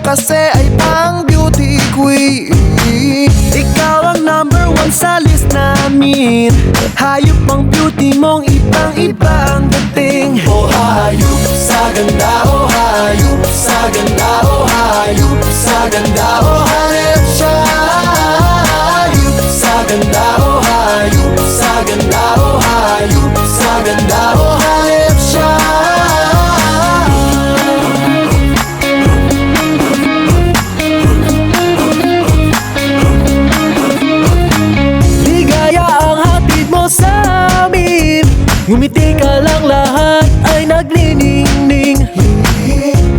kasi ay pang beauty queen. Ikaw ang number one sa list namin. Hayop ang beauty mong ibang-iba ang dating. Oh hayop sa ganda, oh hayop sa ganda, oh hayop sa ganda, oh hayop siya. Hayop sa ganda, oh hayop sa ganda, oh hayop sa ganda, oh hayop siya. Ligaya ang hatid mo sa amin. Ngumiti ka lang, lahat ay nagniningning.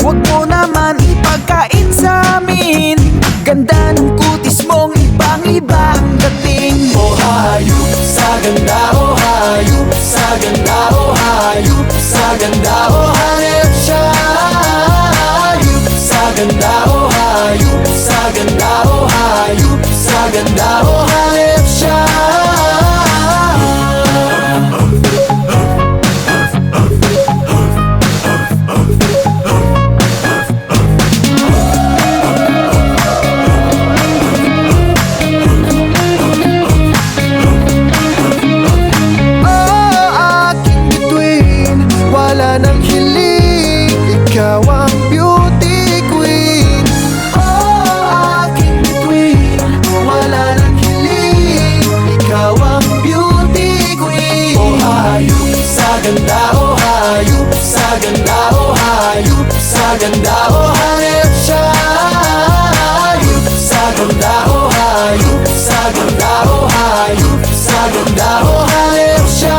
Huwag mo naman ipagkait sa amin. Ganda ng kutis mong ibang-iba ang dating. Oh hayop sa ganda, oh hayop sa ganda, oh hayop sa ganda, oh hayop siya. Hayop sa ganda, oh hayop sa ganda, oh hayop sa ganda, oh hayop siya. Nang hiling, ikaw ang beauty queen. Oh, aking bituin, wala nang hiling, ikaw ang beauty queen. Oh hayop sa ganda, oh hayop sa ganda, oh hayop sa ganda, oh hayop siya. Hayop sa ganda, oh hayop sa ganda, oh hayop sa ganda, oh hayop siya.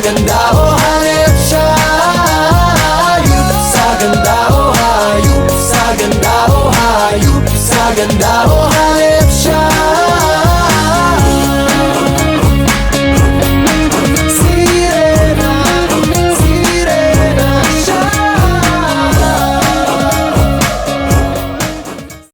Ganda, oh hayop siya. Hayop sa ganda, oh hayop sa ganda, oh hayop sa ganda, oh hayop.